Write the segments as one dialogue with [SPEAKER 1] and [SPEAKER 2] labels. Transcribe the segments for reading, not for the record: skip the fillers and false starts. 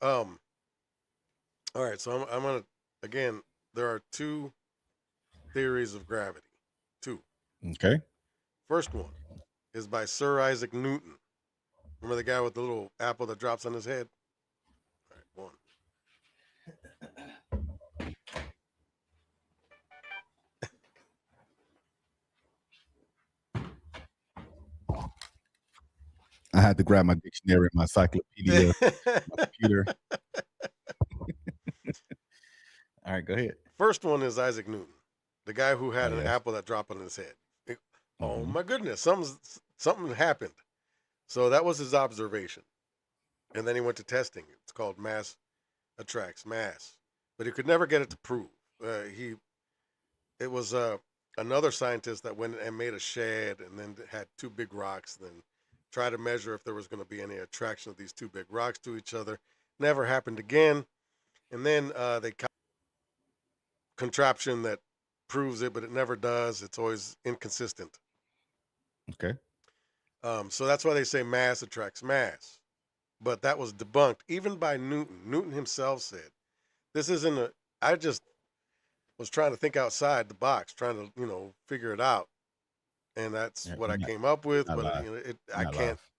[SPEAKER 1] Um. All right. So I'm gonna again. There are two theories of gravity. Two.
[SPEAKER 2] Okay.
[SPEAKER 1] First one is by Sir Isaac Newton. Remember the guy with the little apple that drops on his head? All right. One.
[SPEAKER 2] I had to grab my dictionary, my encyclopedia, my computer. All right, go ahead.
[SPEAKER 1] First one is Isaac Newton, the guy who
[SPEAKER 2] Oh
[SPEAKER 1] had an
[SPEAKER 2] yes.
[SPEAKER 1] apple that dropped on his head. Oh
[SPEAKER 2] Hmm.
[SPEAKER 1] my goodness, something happened. So that was his observation, and then he went to testing. It's called mass attracts mass, but he could never get it to prove. He it was another scientist that went and made a shed and then had two big rocks, and then tried to measure if there was going to be any attraction of these two big rocks to each other. Never happened again. And then they contraption that proves it, but it never does. It's always inconsistent.
[SPEAKER 2] Okay.
[SPEAKER 1] So that's why they say mass attracts mass. But that was debunked even by Newton. Newton himself said, "This isn't a." I just was trying to think outside the box, trying to figure it out, and that's
[SPEAKER 2] Yeah,
[SPEAKER 1] what I
[SPEAKER 2] you're not
[SPEAKER 1] came up with.
[SPEAKER 2] not
[SPEAKER 1] But
[SPEAKER 2] live.
[SPEAKER 1] I
[SPEAKER 2] You're not
[SPEAKER 1] can't,
[SPEAKER 2] live.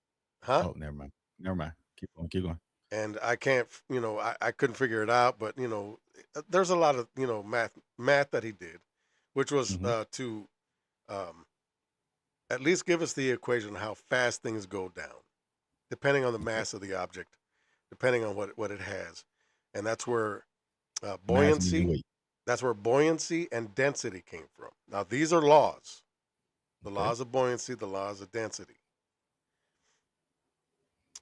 [SPEAKER 1] huh?
[SPEAKER 2] Oh, never mind. Never mind. Keep going. Keep going.
[SPEAKER 1] And I can't, I couldn't figure it out. But there's a lot of math that he did, which was
[SPEAKER 2] Hmm.
[SPEAKER 1] to um, at least give us the equation of how fast things go down, depending on the
[SPEAKER 2] Okay.
[SPEAKER 1] mass of the object, depending on what it has, and
[SPEAKER 2] Mass meaning
[SPEAKER 1] buoyancy.
[SPEAKER 2] weight.
[SPEAKER 1] That's where buoyancy and density came from. Now these are laws: the
[SPEAKER 2] Okay.
[SPEAKER 1] laws of buoyancy, the laws of density.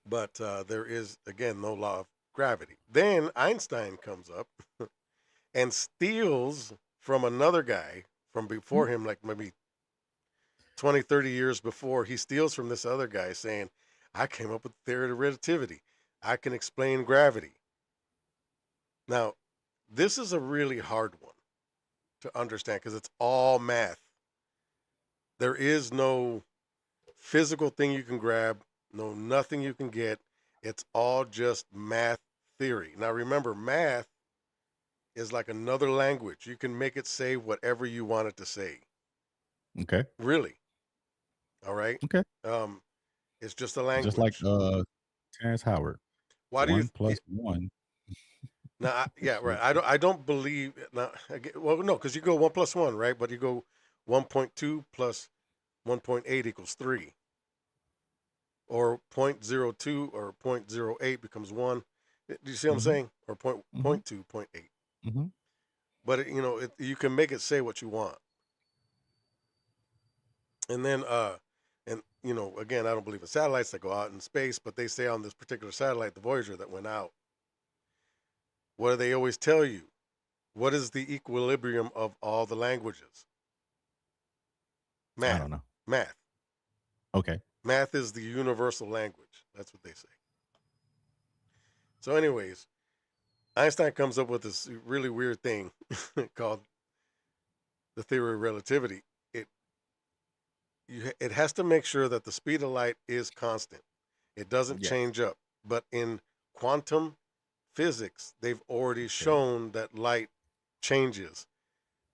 [SPEAKER 1] But there is again no law of gravity. Then Einstein comes up and steals from another guy from
[SPEAKER 2] Mm.
[SPEAKER 1] before him, like maybe 20, 30 years before. He steals from this other guy saying, I came up with the theory of relativity. I can explain gravity. Now, this is a really hard one to understand because it's all math. There is no physical thing you can grab, no nothing you can get. It's all just math theory. Now, remember, math is like another language. You can make it say whatever you want it to say.
[SPEAKER 2] Okay.
[SPEAKER 1] Really. All right.
[SPEAKER 2] Okay.
[SPEAKER 1] Um, it's just a
[SPEAKER 2] Just like
[SPEAKER 1] language.
[SPEAKER 2] Terrence Howard.
[SPEAKER 1] Why do you?
[SPEAKER 2] One plus one.
[SPEAKER 1] Now, yeah, right.
[SPEAKER 2] Equals-
[SPEAKER 1] I don't believe now. Well, no, because you go 1 plus 1, right? But you go 1.2 plus 1.8 equals 3, or zero point 0.02 or 0.08 becomes 1. Do you see what I'm
[SPEAKER 2] Mhm.
[SPEAKER 1] saying? Or point
[SPEAKER 2] Mhm.
[SPEAKER 1] point 0.2, point 0.8.
[SPEAKER 2] Mhm.
[SPEAKER 1] But you can make it say what you want, and then and again, I don't believe in satellites that go out in space, but they say on this particular satellite, the Voyager that went out, what do they always tell you? What is the equilibrium of all the languages?
[SPEAKER 2] I
[SPEAKER 1] Math.
[SPEAKER 2] don't know.
[SPEAKER 1] Math.
[SPEAKER 2] Okay.
[SPEAKER 1] Math is the universal language. That's what they say. So, anyways, Einstein comes up with this really weird thing called the theory of relativity. It it has to make sure that the speed of light is constant. It doesn't
[SPEAKER 2] Yes.
[SPEAKER 1] change up. But in quantum physics, they've already
[SPEAKER 2] Okay.
[SPEAKER 1] shown that light changes.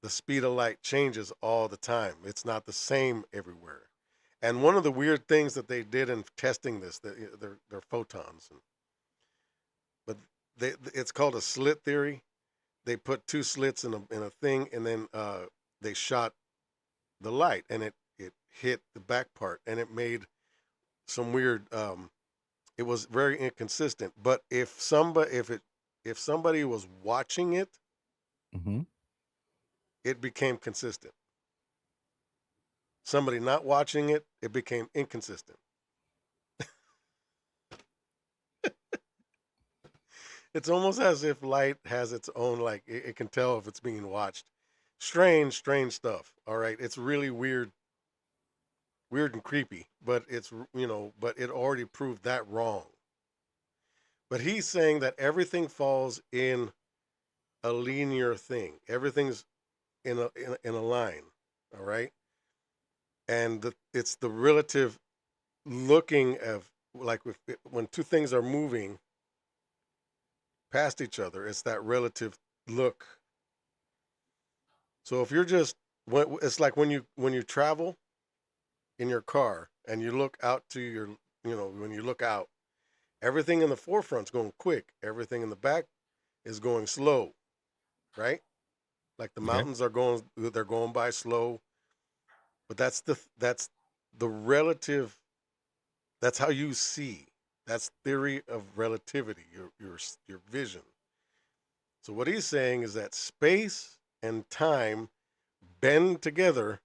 [SPEAKER 1] The speed of light changes all the time. It's not the same everywhere. And one of the weird things that they did in testing this, they're photons, but it's called a slit theory. They put two slits in a thing, and then they shot the light, and it hit the back part, and it made some weird. It was very inconsistent. But if somebody was watching it,
[SPEAKER 2] Mhm.
[SPEAKER 1] it became consistent. Somebody not watching it, it became inconsistent. It's almost as if light has its own, like it can tell if it's being watched. Strange, strange stuff. All right, it's really weird, weird and creepy. But but it already proved that wrong. But he's saying that everything falls in a linear thing. Everything's in a line. All right, and it's the relative looking of, like, when two things are moving, past each other. It's that relative look. So if you're just, it's like when you travel in your car and you look out to your, when you look out, everything in the forefront's going quick. Everything in the back is going slow, right? Like the
[SPEAKER 2] Okay.
[SPEAKER 1] mountains they're going by slow. But that's the relative. That's how you see. That's theory of relativity. Your vision. So what he's saying is that space and time bend together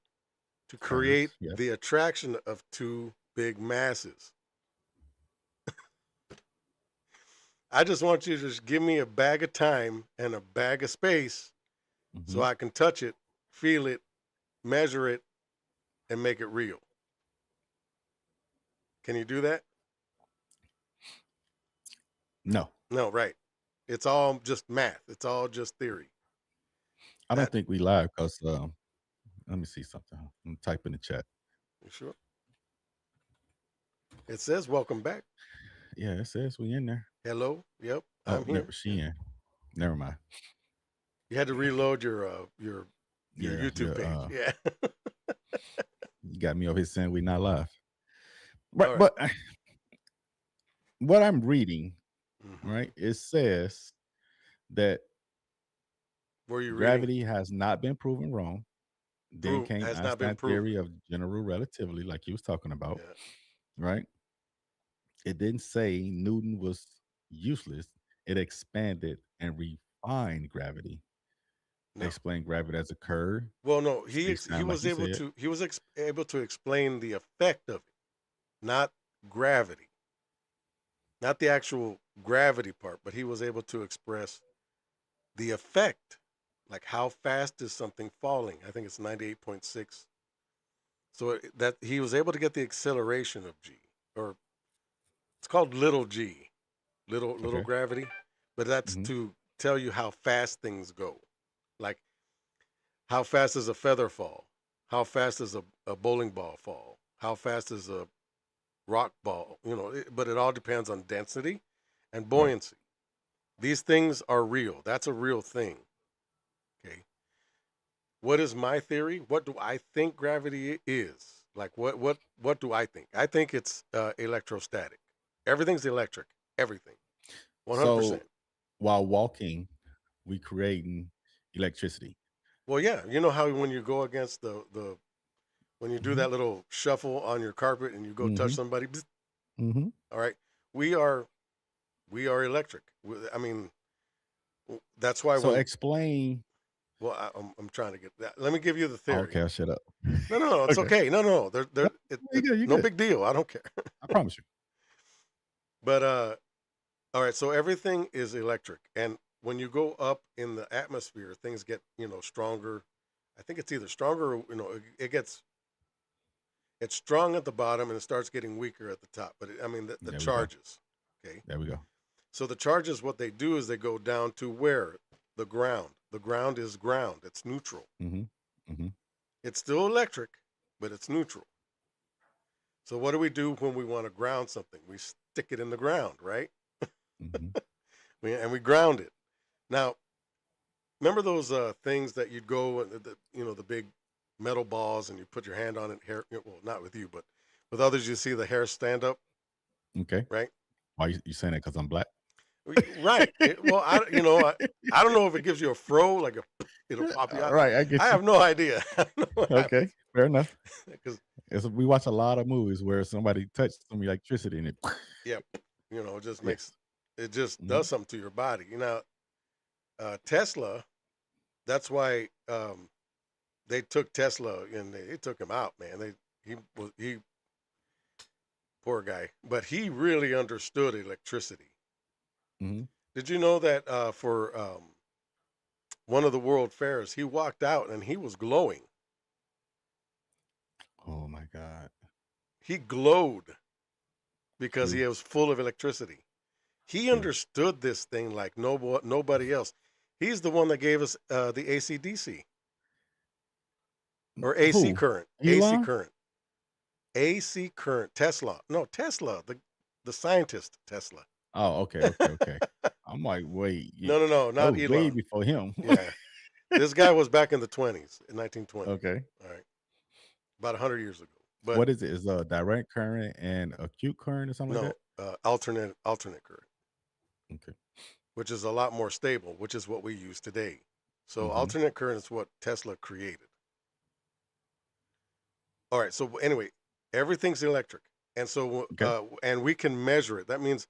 [SPEAKER 1] to create
[SPEAKER 2] Curves. Yep.
[SPEAKER 1] the attraction of two big masses. I just want you to just give me a bag of time and a bag of space so
[SPEAKER 2] Hmm.
[SPEAKER 1] I can touch it, feel it, measure it, and make it real. Can you do that?
[SPEAKER 2] No,
[SPEAKER 1] No, right. It's all just math. It's all just theory.
[SPEAKER 2] I don't
[SPEAKER 1] That
[SPEAKER 2] think we live because let me see something. I'm type in the chat.
[SPEAKER 1] you sure? It says welcome back.
[SPEAKER 2] Yeah, it says we in there.
[SPEAKER 1] Hello. Yep,
[SPEAKER 2] Oh,
[SPEAKER 1] I'm
[SPEAKER 2] never
[SPEAKER 1] here.
[SPEAKER 2] she
[SPEAKER 1] Yep.
[SPEAKER 2] in. Never mind.
[SPEAKER 1] You had to reload your
[SPEAKER 2] Yeah,
[SPEAKER 1] YouTube page. Yeah.
[SPEAKER 2] you got me over here saying we not live. Right,
[SPEAKER 1] All right.
[SPEAKER 2] but what I'm reading,
[SPEAKER 1] Mm-hmm.
[SPEAKER 2] right, it says that
[SPEAKER 1] Were you reading?
[SPEAKER 2] gravity has not been proven wrong. Then
[SPEAKER 1] Prove
[SPEAKER 2] came
[SPEAKER 1] has not been
[SPEAKER 2] Einstein
[SPEAKER 1] proven.
[SPEAKER 2] theory of general relativity, like you was talking about,
[SPEAKER 1] Yeah.
[SPEAKER 2] right? It didn't say Newton was useless. It expanded and refined gravity.
[SPEAKER 1] No.
[SPEAKER 2] Explained gravity as a curve,
[SPEAKER 1] Well, no.
[SPEAKER 2] space
[SPEAKER 1] He
[SPEAKER 2] time, like
[SPEAKER 1] was
[SPEAKER 2] you
[SPEAKER 1] able
[SPEAKER 2] said.
[SPEAKER 1] to able to explain the effect of it, not gravity, not the actual gravity part, but he was able to express the effect, like how fast is something falling. I think it's 98.6. So that he was able to get the acceleration of g, or it's called little g, little
[SPEAKER 2] Okay.
[SPEAKER 1] gravity, but that's
[SPEAKER 2] Hmm.
[SPEAKER 1] to tell you how fast things go. Like how fast does a feather fall? How fast does a bowling ball fall? How fast is a rock ball? But it all depends on density and
[SPEAKER 2] Right.
[SPEAKER 1] buoyancy. These things are real. That's a real thing. Okay. What is my theory? What do I think gravity is? Like what do I think? I think it's electrostatic. Everything's electric. Everything. 100%.
[SPEAKER 2] So while walking, we creating electricity.
[SPEAKER 1] Well, yeah, you know how when you go against the when you do
[SPEAKER 2] Hmm.
[SPEAKER 1] that little shuffle on your carpet and you go touch
[SPEAKER 2] Hmm.
[SPEAKER 1] somebody, bzz,
[SPEAKER 2] Hmm.
[SPEAKER 1] all right? We are we are electric. I mean, that's why
[SPEAKER 2] So
[SPEAKER 1] when
[SPEAKER 2] explain.
[SPEAKER 1] well, I'm trying to get that. Let me give you the
[SPEAKER 2] Oh,
[SPEAKER 1] theory.
[SPEAKER 2] okay, I'll shut up.
[SPEAKER 1] No, it's
[SPEAKER 2] Okay.
[SPEAKER 1] okay. No.
[SPEAKER 2] No, you
[SPEAKER 1] It's
[SPEAKER 2] good. You
[SPEAKER 1] no
[SPEAKER 2] good.
[SPEAKER 1] big deal. I don't care.
[SPEAKER 2] I promise you.
[SPEAKER 1] But all right, so everything is electric, and when you go up in the atmosphere, things get stronger. I think it's either stronger, or, it's strong at the bottom and it starts getting weaker at the top. But I mean the
[SPEAKER 2] There we go.
[SPEAKER 1] charges. Okay,
[SPEAKER 2] There we go.
[SPEAKER 1] so the charges, what they do is they go down to where the ground. The ground is ground. It's neutral.
[SPEAKER 2] Hmm. Hmm.
[SPEAKER 1] It's still electric, but it's neutral. So what do we do when we want to ground something? We stick it in the ground, right?
[SPEAKER 2] Hmm.
[SPEAKER 1] And we ground it. Now, remember those things that you'd go and the big metal balls and you put your hand on it, hair, well, not with you, but with others, you see the hair stand up,
[SPEAKER 2] Okay.
[SPEAKER 1] right?
[SPEAKER 2] Why you saying that? Because I'm black.
[SPEAKER 1] Right. Well, I don't know if it gives you a fro, like it'll pop you
[SPEAKER 2] All
[SPEAKER 1] out.
[SPEAKER 2] right, I
[SPEAKER 1] I
[SPEAKER 2] get you.
[SPEAKER 1] have no idea. I don't know what
[SPEAKER 2] Okay,
[SPEAKER 1] happens
[SPEAKER 2] fair enough.
[SPEAKER 1] because
[SPEAKER 2] We watch a lot of movies where somebody touched some electricity and it.
[SPEAKER 1] yeah, it just
[SPEAKER 2] Yeah.
[SPEAKER 1] makes it just
[SPEAKER 2] Hmm.
[SPEAKER 1] does something to your body. Tesla. That's why they took Tesla and they took him out, man. He poor guy, but he really understood electricity.
[SPEAKER 2] Hmm.
[SPEAKER 1] Did you know that for one of the world fairs, he walked out and he was glowing.
[SPEAKER 2] Oh my God.
[SPEAKER 1] He glowed because he
[SPEAKER 2] True.
[SPEAKER 1] was full of electricity. He
[SPEAKER 2] True.
[SPEAKER 1] understood this thing like nobody else. He's the one that gave us the AC/DC or AC
[SPEAKER 2] Who?
[SPEAKER 1] current, AC
[SPEAKER 2] Elon?
[SPEAKER 1] current, AC current. Tesla, no Tesla, the scientist Tesla.
[SPEAKER 2] Oh, okay, okay, okay. I'm like, wait,
[SPEAKER 1] No,
[SPEAKER 2] that
[SPEAKER 1] not
[SPEAKER 2] was way
[SPEAKER 1] Elon.
[SPEAKER 2] before him.
[SPEAKER 1] Yeah, this guy was back in the 20s, in 1920s.
[SPEAKER 2] Okay.
[SPEAKER 1] All right, about 100 years ago. But
[SPEAKER 2] What is it? Is a direct current and acute current or something like
[SPEAKER 1] no,
[SPEAKER 2] that?
[SPEAKER 1] alternate current,
[SPEAKER 2] Okay.
[SPEAKER 1] which is a lot more stable, which is what we use today. So
[SPEAKER 2] Hmm.
[SPEAKER 1] alternate current is what Tesla created. All right. So anyway, everything's electric, and so
[SPEAKER 2] Okay.
[SPEAKER 1] and we can measure it. That means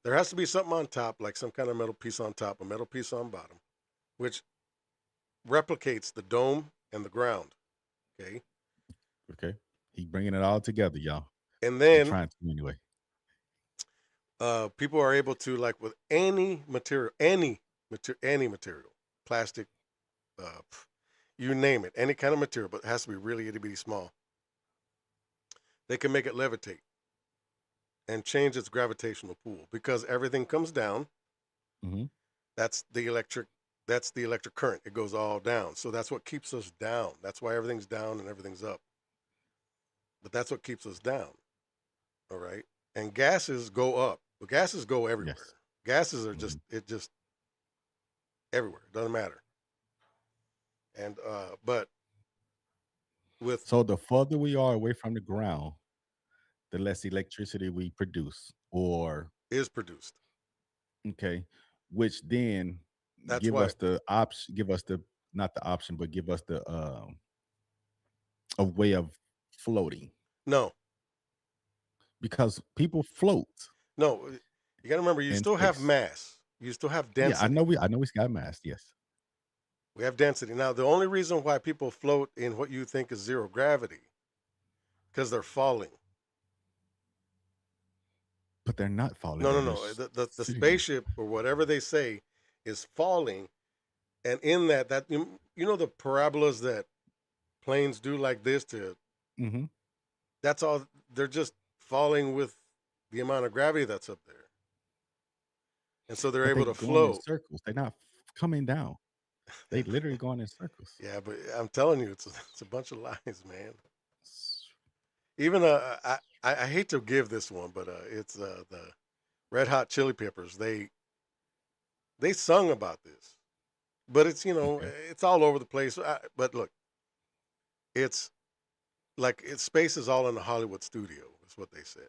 [SPEAKER 1] there has to be something on top, like some kind of metal piece on top, a metal piece on bottom, which replicates the dome and the ground. Okay,
[SPEAKER 2] Okay. He bringing it all together, y'all.
[SPEAKER 1] and
[SPEAKER 2] He
[SPEAKER 1] then
[SPEAKER 2] trying to anyway.
[SPEAKER 1] people are able to, like, with any material, plastic, uh, you name it, any kind of material, but it has to be really itty bitty small. They can make it levitate and change its gravitational pull because everything comes down.
[SPEAKER 2] Hmm.
[SPEAKER 1] That's the electric. That's the electric current. It goes all down. So that's what keeps us down. That's why everything's down and everything's up. But that's what keeps us down. All right. And gases go up. But gases go everywhere.
[SPEAKER 2] Yes.
[SPEAKER 1] Gases are
[SPEAKER 2] Hmm.
[SPEAKER 1] just everywhere. It doesn't matter. And but with
[SPEAKER 2] So the further we are away from the ground, the less electricity we produce, or
[SPEAKER 1] is produced.
[SPEAKER 2] okay, which then
[SPEAKER 1] That's
[SPEAKER 2] give
[SPEAKER 1] why
[SPEAKER 2] us the option, give us the not the option, but give us the a way of floating
[SPEAKER 1] no,
[SPEAKER 2] because people float
[SPEAKER 1] no. You got to remember, you
[SPEAKER 2] in
[SPEAKER 1] still have
[SPEAKER 2] space.
[SPEAKER 1] mass. You still have
[SPEAKER 2] Yeah,
[SPEAKER 1] density.
[SPEAKER 2] I know we got mass, yes,
[SPEAKER 1] We have density. Now, the only reason why people float in what you think is zero gravity, because they're falling.
[SPEAKER 2] but they're not falling.
[SPEAKER 1] No, no,
[SPEAKER 2] They're
[SPEAKER 1] no.
[SPEAKER 2] just
[SPEAKER 1] The
[SPEAKER 2] sitting there.
[SPEAKER 1] spaceship or whatever they say is falling, and in that you know the parabolas that planes do like this to.
[SPEAKER 2] Hmm.
[SPEAKER 1] That's all. They're just falling with the amount of gravity that's up there, and so they're
[SPEAKER 2] But
[SPEAKER 1] able
[SPEAKER 2] they
[SPEAKER 1] to
[SPEAKER 2] going in
[SPEAKER 1] float.
[SPEAKER 2] circles. They're not coming down. They literally going in circles.
[SPEAKER 1] Yeah, but I'm telling you, it's a bunch of lies, man. Even I hate to give this one, but it's the Red Hot Chili Peppers. They sung about this, but
[SPEAKER 2] Okay.
[SPEAKER 1] it's all over the place. But look, it's like it's space is all in the Hollywood studio. Is what they said.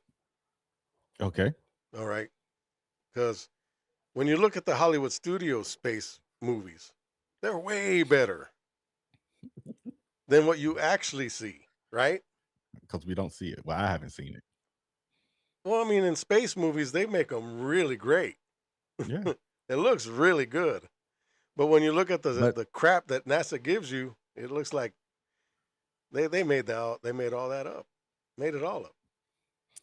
[SPEAKER 2] Okay.
[SPEAKER 1] All right, because when you look at the Hollywood studio space movies, they're way better than what you actually see. Right?
[SPEAKER 2] Because we don't see it. Well, I haven't seen it.
[SPEAKER 1] Well, I mean, in space movies, they make them really great.
[SPEAKER 2] Yeah.
[SPEAKER 1] It looks really good. But when you look at the
[SPEAKER 2] But
[SPEAKER 1] the crap that NASA gives you, it looks like they made all that up, made it all up.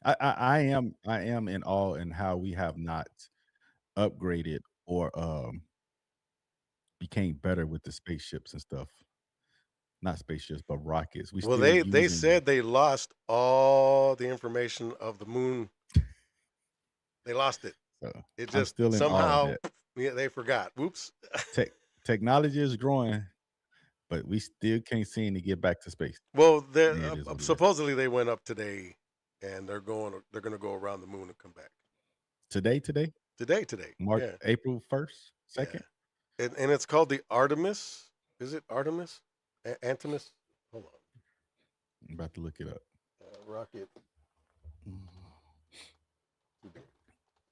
[SPEAKER 2] I am in awe in how we have not upgraded or became better with the spaceships and stuff. Not spaceships, but rockets. We
[SPEAKER 1] Well,
[SPEAKER 2] still
[SPEAKER 1] they
[SPEAKER 2] using
[SPEAKER 1] said they lost all the information of the moon. They lost it.
[SPEAKER 2] so
[SPEAKER 1] It
[SPEAKER 2] I'm
[SPEAKER 1] just
[SPEAKER 2] still in awe of
[SPEAKER 1] somehow
[SPEAKER 2] that.
[SPEAKER 1] yeah, they forgot. Whoops.
[SPEAKER 2] Tech Technology is growing, but we still can't seem to get back to space.
[SPEAKER 1] Well,
[SPEAKER 2] It is what it is.
[SPEAKER 1] supposedly they went up today, and they're going to go around the moon and come back
[SPEAKER 2] Today,
[SPEAKER 1] today.
[SPEAKER 2] March
[SPEAKER 1] Yeah,
[SPEAKER 2] April 1st,
[SPEAKER 1] yeah,
[SPEAKER 2] 2nd.
[SPEAKER 1] and it's called the Artemis. Is it Artemis? Antimus? Hold on.
[SPEAKER 2] I'm about to look it up.
[SPEAKER 1] Rocket,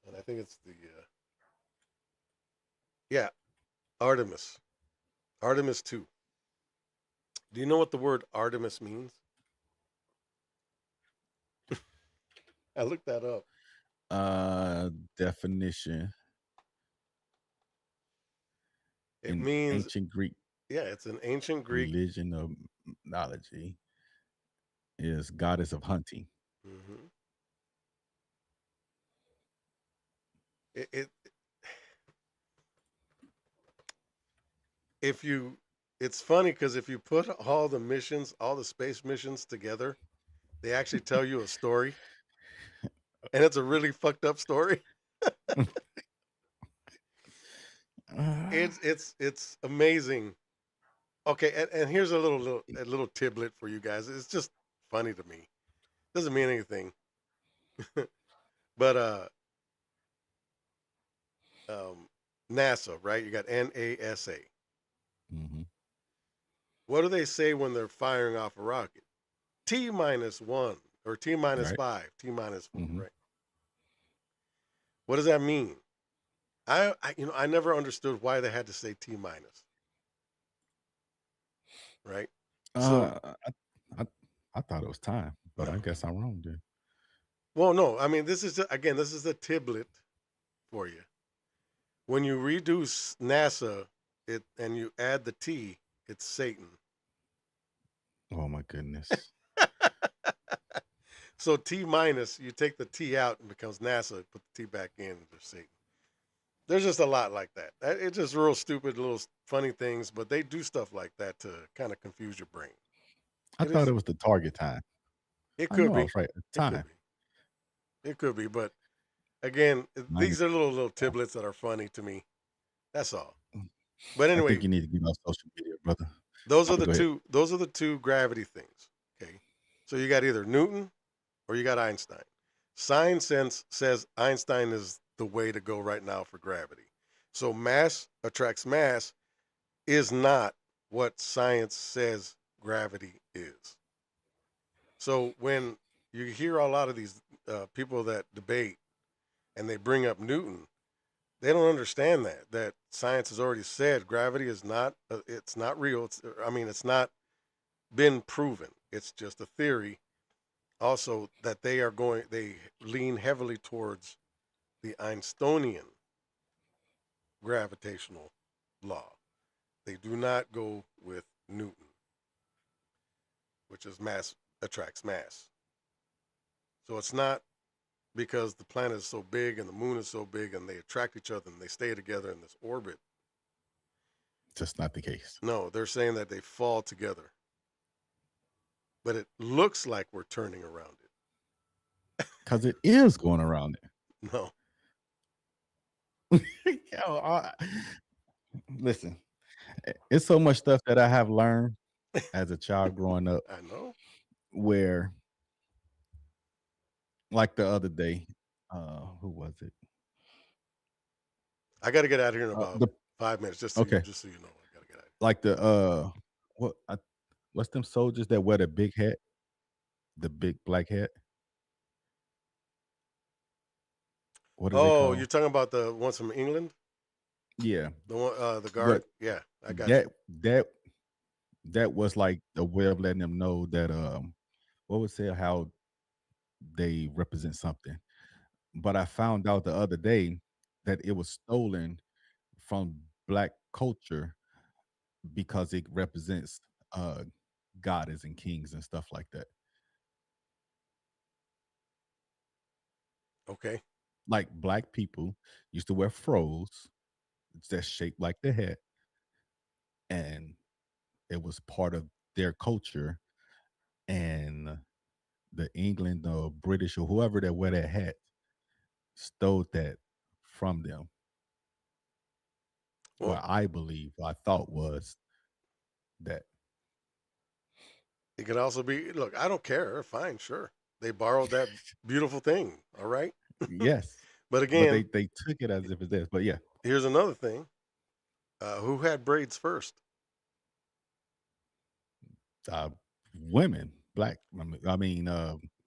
[SPEAKER 1] and I think it's the yeah, Artemis. Artemis 2. Do you know what the word Artemis means? I looked that up.
[SPEAKER 2] Definition
[SPEAKER 1] It
[SPEAKER 2] in
[SPEAKER 1] means
[SPEAKER 2] ancient Greek
[SPEAKER 1] yeah, it's an ancient Greek.
[SPEAKER 2] religion of mythology is goddess of hunting.
[SPEAKER 1] hmm it if you it's funny because if you put all the missions, all the space missions together, they actually tell you a story, and it's a really fucked up story.
[SPEAKER 2] Ah,
[SPEAKER 1] It's amazing. Okay, and here's a little tidbit for you guys. It's just funny to me. Doesn't mean anything, but um, NASA, right? You got NASA.
[SPEAKER 2] Hmm.
[SPEAKER 1] What do they say when they're firing off a rocket? T minus one or T minus
[SPEAKER 2] Right.
[SPEAKER 1] five, T minus four,
[SPEAKER 2] Hmm.
[SPEAKER 1] right? What does that mean? I never understood why they had to say T minus, right? So
[SPEAKER 2] I, I I thought it was time, but I
[SPEAKER 1] no,
[SPEAKER 2] guess I'm wrong then.
[SPEAKER 1] well, no. I mean, again, this is a tiblet for you. When you reduce NASA, it and you add the T, it's Satan.
[SPEAKER 2] Oh my goodness.
[SPEAKER 1] So T minus, you take the T out and it becomes NASA. Put the T back in, and there's Satan. There's just a lot like that. It's just real stupid, little funny things, but they do stuff like that to kind of confuse your brain.
[SPEAKER 2] I
[SPEAKER 1] It
[SPEAKER 2] thought
[SPEAKER 1] is.
[SPEAKER 2] it was the target time.
[SPEAKER 1] It
[SPEAKER 2] I
[SPEAKER 1] could
[SPEAKER 2] know I
[SPEAKER 1] be.
[SPEAKER 2] was right. The
[SPEAKER 1] It could
[SPEAKER 2] time.
[SPEAKER 1] be. It could be. But again,
[SPEAKER 2] Minus.
[SPEAKER 1] these are little tiblets that are funny to me. That's all. But
[SPEAKER 2] I
[SPEAKER 1] anyway,
[SPEAKER 2] think you need to get off social media, brother.
[SPEAKER 1] those are
[SPEAKER 2] But
[SPEAKER 1] the
[SPEAKER 2] go ahead.
[SPEAKER 1] two. Those are the two gravity things. Okay. So you got either Newton or you got Einstein. Science sense says Einstein is the way to go right now for gravity. So mass attracts mass is not what science says gravity is. So when you hear a lot of these people that debate and they bring up Newton, they don't understand that science has already said gravity is not it's not real. It's not been proven. It's just a theory. Also, that they lean heavily towards the Einsteinian gravitational law. They do not go with Newton, which is mass attracts mass. So it's not because the planet is so big and the moon is so big and they attract each other and they stay together in this orbit.
[SPEAKER 2] Just not the case.
[SPEAKER 1] No, they're saying that they fall together. But it looks like we're turning around
[SPEAKER 2] Because it is going around
[SPEAKER 1] it. No,
[SPEAKER 2] it. Yo, listen, it's so much stuff that I have learned as a child growing up
[SPEAKER 1] I know.
[SPEAKER 2] where, like the other day, who was it?
[SPEAKER 1] I got to get out of here in about
[SPEAKER 2] The
[SPEAKER 1] 5 minutes.
[SPEAKER 2] okay,
[SPEAKER 1] Just so you know, I got to get out
[SPEAKER 2] like the what what's them soldiers that wear the big hat, the big black hat? What
[SPEAKER 1] of
[SPEAKER 2] are they
[SPEAKER 1] here. Oh, you're
[SPEAKER 2] called?
[SPEAKER 1] talking about the ones from England,
[SPEAKER 2] Yeah,
[SPEAKER 1] the one, the guard.
[SPEAKER 2] but
[SPEAKER 1] Yeah, I got you.
[SPEAKER 2] that that that was like a way of letting them know that what would say how they represent something. But I found out the other day that it was stolen from black culture because it represents uh goddess and kings and stuff like that.
[SPEAKER 1] Okay.
[SPEAKER 2] Like black people used to wear froze that's shaped like the head, and it was part of their culture. And the England or British or whoever that wear that hat stole that from them.
[SPEAKER 1] Well,
[SPEAKER 2] What I believe, what I thought was that
[SPEAKER 1] it could also be. Look, I don't care. Fine, sure. They borrowed that beautiful thing. All right.
[SPEAKER 2] yes,
[SPEAKER 1] But
[SPEAKER 2] but
[SPEAKER 1] again,
[SPEAKER 2] they took it as if it's theirs. But yeah,
[SPEAKER 1] here's another thing. Who had braids first?
[SPEAKER 2] uh, women, black.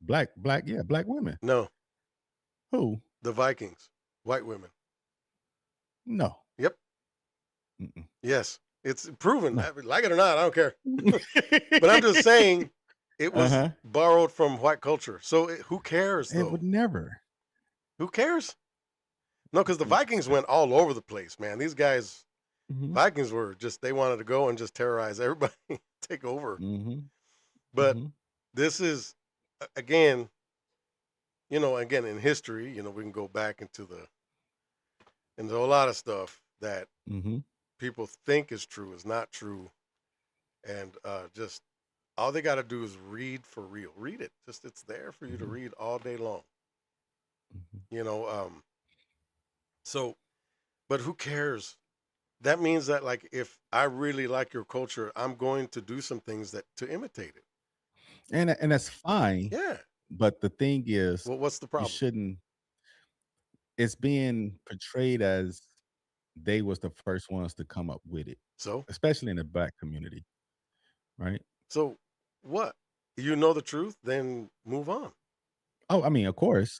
[SPEAKER 2] Black. Yeah, black women.
[SPEAKER 1] No,
[SPEAKER 2] Who?
[SPEAKER 1] the Vikings, white women.
[SPEAKER 2] No.
[SPEAKER 1] Yep.
[SPEAKER 2] Mm-mm.
[SPEAKER 1] Yes, it's proven.
[SPEAKER 2] No.
[SPEAKER 1] Like it or not, I don't care. But I'm just saying, it was
[SPEAKER 2] Uh-huh.
[SPEAKER 1] borrowed from white culture. So who cares
[SPEAKER 2] It would
[SPEAKER 1] though?
[SPEAKER 2] never.
[SPEAKER 1] Who cares? No, because the Vikings went all over the place, man. These guys,
[SPEAKER 2] Mhm.
[SPEAKER 1] Vikings were just they wanted to go and just terrorize everybody, take over.
[SPEAKER 2] Mhm.
[SPEAKER 1] But
[SPEAKER 2] Mhm.
[SPEAKER 1] this is again, again in history, we can go back into a lot of stuff that
[SPEAKER 2] Mhm.
[SPEAKER 1] people think is true is not true, and just all they got to do is read for real. Read it. Just it's there for you to
[SPEAKER 2] Mhm.
[SPEAKER 1] read all day long.
[SPEAKER 2] Mhm.
[SPEAKER 1] You know. So, but who cares? That means that like if I really like your culture, I'm going to do some things that to imitate it.
[SPEAKER 2] And that's fine,
[SPEAKER 1] Yeah.
[SPEAKER 2] but the thing is,
[SPEAKER 1] Well, what's the
[SPEAKER 2] you
[SPEAKER 1] problem?
[SPEAKER 2] shouldn't it's being portrayed as they was the first ones to come up with it,
[SPEAKER 1] So,
[SPEAKER 2] especially in the black community, right?
[SPEAKER 1] so what? You know the truth, then move on.
[SPEAKER 2] Oh, I mean, of course,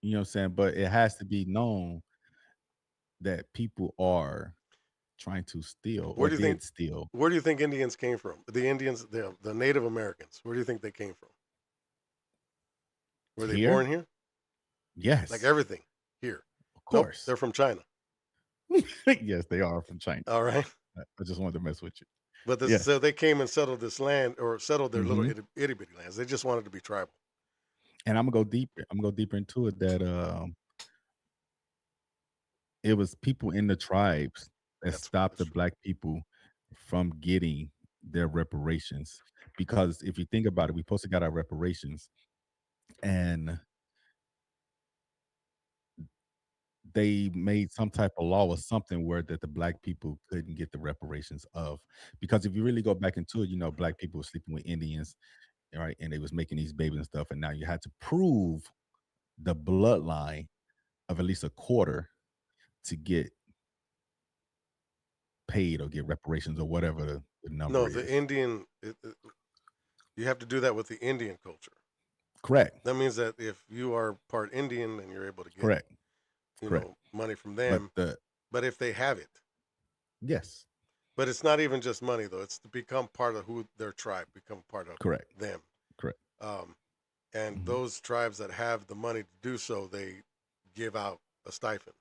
[SPEAKER 2] you know what I'm saying, but it has to be known that people are trying to steal
[SPEAKER 1] Where
[SPEAKER 2] or
[SPEAKER 1] do you think?
[SPEAKER 2] did steal
[SPEAKER 1] Where do you think Indians came from? The Indians, the Native Americans. Where do you think they came from? Were they
[SPEAKER 2] here.
[SPEAKER 1] born here? Like
[SPEAKER 2] Yes,
[SPEAKER 1] everything here?
[SPEAKER 2] of
[SPEAKER 1] Nope,
[SPEAKER 2] course.
[SPEAKER 1] they're from China.
[SPEAKER 2] Yes, they are from China.
[SPEAKER 1] All right,
[SPEAKER 2] I just wanted to mess with you.
[SPEAKER 1] but this, so
[SPEAKER 2] Yes.
[SPEAKER 1] they came and settled this land or settled their little
[SPEAKER 2] Hmm.
[SPEAKER 1] itty bitty lands. They just wanted to be tribal.
[SPEAKER 2] And I'm gonna go deeper. I'm gonna go deeper into it. That it was people in the tribes that stopped
[SPEAKER 1] That's
[SPEAKER 2] the
[SPEAKER 1] true.
[SPEAKER 2] black people from getting their reparations. Because if you think about it, we supposed to got our reparations, and they made some type of law or something where that the black people couldn't get the reparations of. Because if you really go back into it, black people were sleeping with Indians, right? And they was making these babies and stuff, and now you had to prove the bloodline of at least a quarter to get paid or get reparations or whatever the number
[SPEAKER 1] No, the
[SPEAKER 2] is.
[SPEAKER 1] Indian. You have to do that with the Indian culture.
[SPEAKER 2] Correct.
[SPEAKER 1] That means that if you are part Indian, then you're able to get
[SPEAKER 2] Correct. Correct.
[SPEAKER 1] money from
[SPEAKER 2] But
[SPEAKER 1] them.
[SPEAKER 2] the
[SPEAKER 1] But if they have it,
[SPEAKER 2] yes,
[SPEAKER 1] but it's not even just money though. It's to become part of who their tribe, become part of
[SPEAKER 2] correct.
[SPEAKER 1] them.
[SPEAKER 2] Correct.
[SPEAKER 1] Um, and
[SPEAKER 2] Mhm.
[SPEAKER 1] those tribes that have the money to do so, they give out a stipend.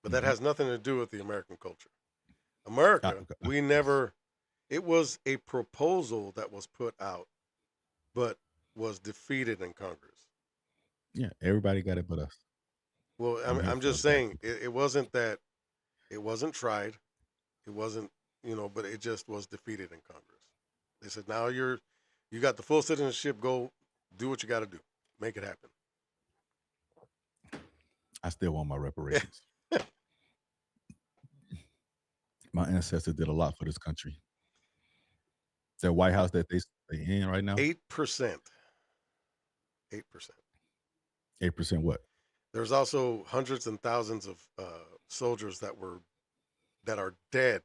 [SPEAKER 1] But that
[SPEAKER 2] Mhm.
[SPEAKER 1] has nothing to do with the American culture. America,
[SPEAKER 2] Okay.
[SPEAKER 1] we
[SPEAKER 2] Yes.
[SPEAKER 1] never. It was a proposal that was put out, but was defeated in Congress.
[SPEAKER 2] Yeah, everybody got it but us.
[SPEAKER 1] Well,
[SPEAKER 2] I'm here
[SPEAKER 1] I'm
[SPEAKER 2] for
[SPEAKER 1] just
[SPEAKER 2] the black
[SPEAKER 1] saying
[SPEAKER 2] people.
[SPEAKER 1] it wasn't that it wasn't tried. It wasn't, but it just was defeated in Congress. They said, now you got the full citizenship. Go do what you got to do. Make it happen.
[SPEAKER 2] I still want my reparations. My ancestors did a lot for this country. The White House that they in right now,
[SPEAKER 1] 8%. 8%.
[SPEAKER 2] 8% what?
[SPEAKER 1] There's also hundreds and thousands of soldiers that are dead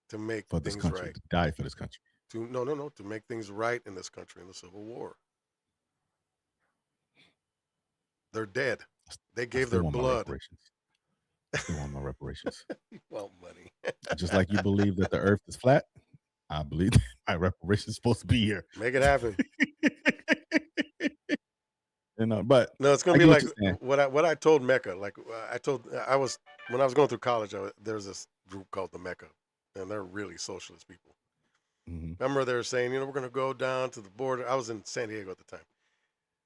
[SPEAKER 1] to make
[SPEAKER 2] For this
[SPEAKER 1] things
[SPEAKER 2] country,
[SPEAKER 1] right.
[SPEAKER 2] to die for this country.
[SPEAKER 1] To make things right in this country in the Civil War. They're dead. They
[SPEAKER 2] I
[SPEAKER 1] gave
[SPEAKER 2] still
[SPEAKER 1] their
[SPEAKER 2] want my
[SPEAKER 1] blood.
[SPEAKER 2] reparations. I still want my reparations.
[SPEAKER 1] Well, money.
[SPEAKER 2] Just like you believe that the earth is flat, I believe my reparations supposed to be here.
[SPEAKER 1] Make it happen.
[SPEAKER 2] But
[SPEAKER 1] No, it's gonna
[SPEAKER 2] I
[SPEAKER 1] be
[SPEAKER 2] get what
[SPEAKER 1] like
[SPEAKER 2] you're saying.
[SPEAKER 1] what I told Mecca. Like I was when I was going through college. There's this group called the Mecca, and they're really socialist people.
[SPEAKER 2] Mhm.
[SPEAKER 1] Remember they were saying, we're gonna go down to the border. I was in San Diego at the time.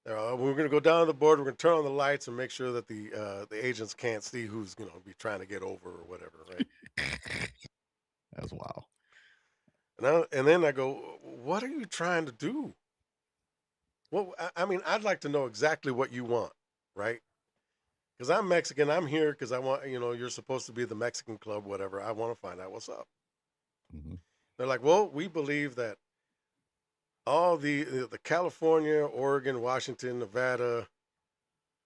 [SPEAKER 1] We're gonna go down to the border. We're gonna turn on the lights and make sure that the agents can't see who's gonna be trying to get over or whatever, right?
[SPEAKER 2] That's wild.
[SPEAKER 1] And then I go, what are you trying to do? Well, I mean, I'd like to know exactly what you want, right? Because I'm Mexican. I'm here because I want, you're supposed to be the Mexican club, whatever. I want to find out what's up.
[SPEAKER 2] Mhm.
[SPEAKER 1] They're like, well, we believe that all the California, Oregon, Washington, Nevada,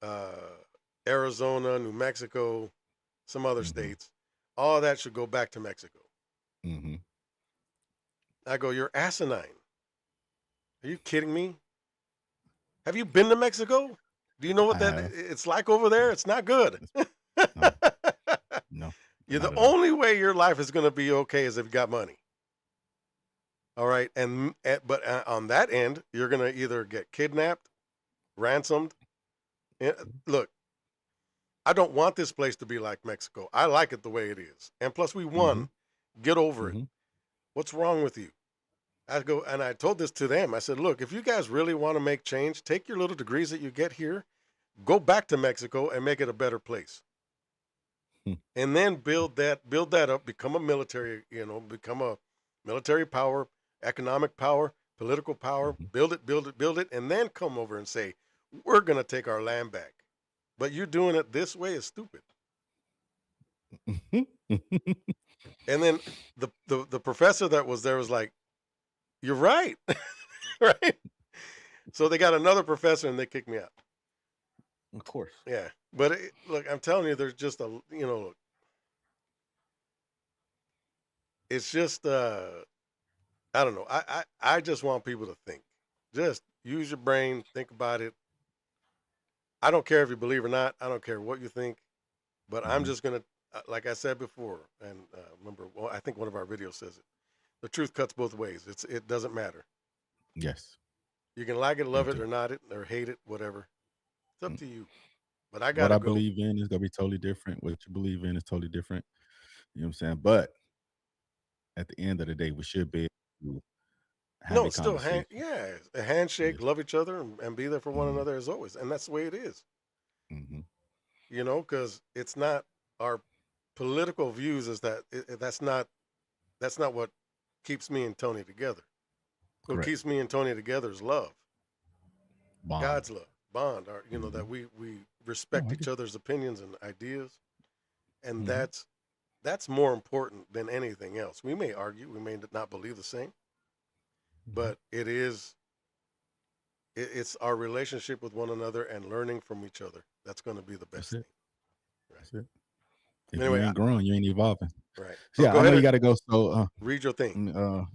[SPEAKER 1] uh, Arizona, New Mexico, some other
[SPEAKER 2] Mhm.
[SPEAKER 1] states, all that should go back to Mexico.
[SPEAKER 2] Mhm.
[SPEAKER 1] I go, you're asinine. Are you kidding me? Have you been to Mexico? Do you know
[SPEAKER 2] I
[SPEAKER 1] what that
[SPEAKER 2] have.
[SPEAKER 1] it's like over there? It's not good.
[SPEAKER 2] It's no, no,
[SPEAKER 1] You're
[SPEAKER 2] not
[SPEAKER 1] the
[SPEAKER 2] at all.
[SPEAKER 1] only way your life is going to be okay is if you got money. All right, but on that end, you're going to either get kidnapped, ransomed. Look, I don't want this place to be like Mexico. I like it the way it is, and plus we won.
[SPEAKER 2] Mhm.
[SPEAKER 1] Get over it.
[SPEAKER 2] Mhm.
[SPEAKER 1] What's wrong with you? I go and I told this to them. I said, look, if you guys really want to make change, take your little degrees that you get here, go back to Mexico and make it a better place.
[SPEAKER 2] Hmm.
[SPEAKER 1] And then build that up, become a military, become a military power, economic power, political power,
[SPEAKER 2] Mhm.
[SPEAKER 1] build it, and then come over and say, we're gonna take our land back. But you doing it this way is stupid.
[SPEAKER 2] Mhm.
[SPEAKER 1] And then the professor that was there was like, you're right. Right. So they got another professor and they kicked me out.
[SPEAKER 2] Of course.
[SPEAKER 1] Yeah. But look, I'm telling you, there's just it's just I don't know. I just want people to think. Just use your brain, think about it. I don't care if you believe or not. I don't care what you think. But I'm
[SPEAKER 2] Hmm.
[SPEAKER 1] just gonna, like I said before, and remember, well, I think one of our videos says it. The truth cuts both ways. It doesn't matter.
[SPEAKER 2] Yes,
[SPEAKER 1] You can like it,
[SPEAKER 2] me
[SPEAKER 1] love it,
[SPEAKER 2] too.
[SPEAKER 1] or not it, or hate it, whatever. It's up
[SPEAKER 2] Mm.
[SPEAKER 1] to you. But I
[SPEAKER 2] What
[SPEAKER 1] gotta
[SPEAKER 2] I
[SPEAKER 1] go.
[SPEAKER 2] believe in is gonna be totally different. What you believe in is totally different. You know what I'm saying? But at the end of the day, we should be able to have
[SPEAKER 1] No,
[SPEAKER 2] a
[SPEAKER 1] still,
[SPEAKER 2] conversation.
[SPEAKER 1] yeah, a handshake,
[SPEAKER 2] Yes.
[SPEAKER 1] love each other, and be there for one
[SPEAKER 2] Mm-hmm.
[SPEAKER 1] another as always, and that's the way it is.
[SPEAKER 2] Mm-hmm.
[SPEAKER 1] Because it's not our political views. Is that that's not what keeps me and Tony together. What
[SPEAKER 2] Correct.
[SPEAKER 1] keeps me and Tony together is love,
[SPEAKER 2] Bond.
[SPEAKER 1] God's love, bond. Our, that
[SPEAKER 2] Mm-hmm.
[SPEAKER 1] we
[SPEAKER 2] No,
[SPEAKER 1] respect
[SPEAKER 2] I
[SPEAKER 1] each
[SPEAKER 2] get.
[SPEAKER 1] other's opinions and ideas, and
[SPEAKER 2] Mm-hmm.
[SPEAKER 1] that's more important than anything else. We may argue, we may not believe the same,
[SPEAKER 2] Mm-hmm.
[SPEAKER 1] but it's our relationship with one another and learning from each other that's going to be the
[SPEAKER 2] That's
[SPEAKER 1] best
[SPEAKER 2] it.
[SPEAKER 1] thing,
[SPEAKER 2] That's it. If you
[SPEAKER 1] Anyway,
[SPEAKER 2] ain't growing, you ain't evolving.
[SPEAKER 1] right.
[SPEAKER 2] So
[SPEAKER 1] Oh,
[SPEAKER 2] yeah,
[SPEAKER 1] go
[SPEAKER 2] I know
[SPEAKER 1] ahead
[SPEAKER 2] you
[SPEAKER 1] and
[SPEAKER 2] got to go. So
[SPEAKER 1] read your thing.
[SPEAKER 2] mm,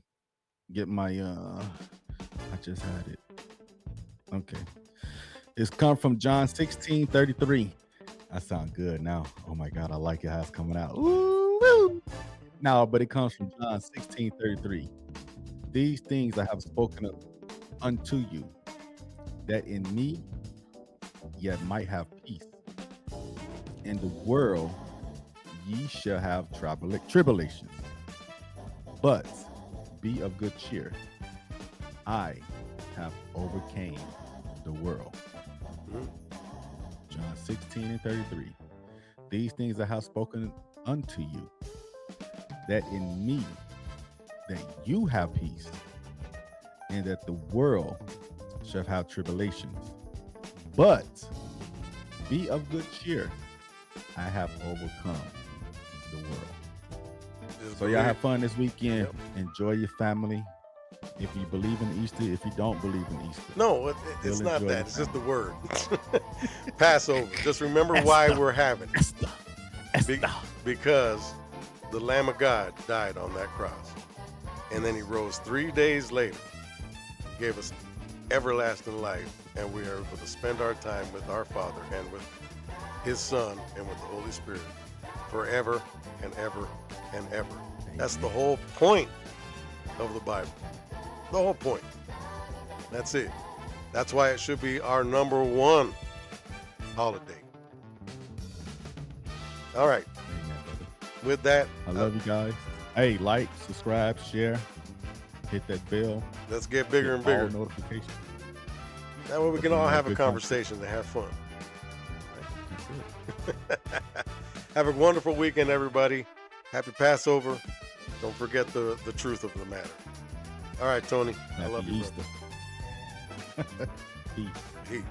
[SPEAKER 2] get my. I just had it. Okay. It's come from John 16:33. I sound good now. Oh my God, I like it how it's coming out. Ooh, woo. No, but it comes from John 16:33. These things I have spoken unto you, that in me yet might have peace. In the world ye shall have tribulations, but be of good cheer. I have overcame the world.
[SPEAKER 1] Mhm.
[SPEAKER 2] John 16:33. These things I have spoken unto you, that in me that you have peace, and that the world shall have tribulations. But be of good cheer. I have overcome the world.
[SPEAKER 1] Just
[SPEAKER 2] So y'all
[SPEAKER 1] believe.
[SPEAKER 2] have fun this weekend.
[SPEAKER 1] Yep.
[SPEAKER 2] Enjoy your family. If you believe in Easter, if you don't believe in Easter,
[SPEAKER 1] No, it's
[SPEAKER 2] still
[SPEAKER 1] not
[SPEAKER 2] enjoy your
[SPEAKER 1] that. It's just the
[SPEAKER 2] family.
[SPEAKER 1] word. Passover. Just remember why
[SPEAKER 2] Esther,
[SPEAKER 1] we're having it.
[SPEAKER 2] Esther,
[SPEAKER 1] Be-
[SPEAKER 2] Esther.
[SPEAKER 1] because the Lamb of God died on that cross. And then he rose 3 days later, gave us everlasting life, and we are able to spend our time with our Father and with his Son and with the Holy Spirit forever and ever and ever. That's the
[SPEAKER 2] Amen.
[SPEAKER 1] whole point of the Bible. The whole point. That's it. That's why it should be our number one holiday. All right.
[SPEAKER 2] Amen, brother.
[SPEAKER 1] With that,
[SPEAKER 2] I love you guys. Hey, like, subscribe, share, hit that bell,
[SPEAKER 1] let's get bigger and
[SPEAKER 2] hit all
[SPEAKER 1] bigger.
[SPEAKER 2] notifications.
[SPEAKER 1] That way we
[SPEAKER 2] to
[SPEAKER 1] can
[SPEAKER 2] bring
[SPEAKER 1] all
[SPEAKER 2] more
[SPEAKER 1] have a
[SPEAKER 2] good content.
[SPEAKER 1] conversation and have fun.
[SPEAKER 2] That's it.
[SPEAKER 1] Have a wonderful weekend, everybody. Happy Passover. Don't forget the truth of the matter. All right, Tony. I
[SPEAKER 2] Happy
[SPEAKER 1] love you,
[SPEAKER 2] Easter. Peace.
[SPEAKER 1] brother. Peace.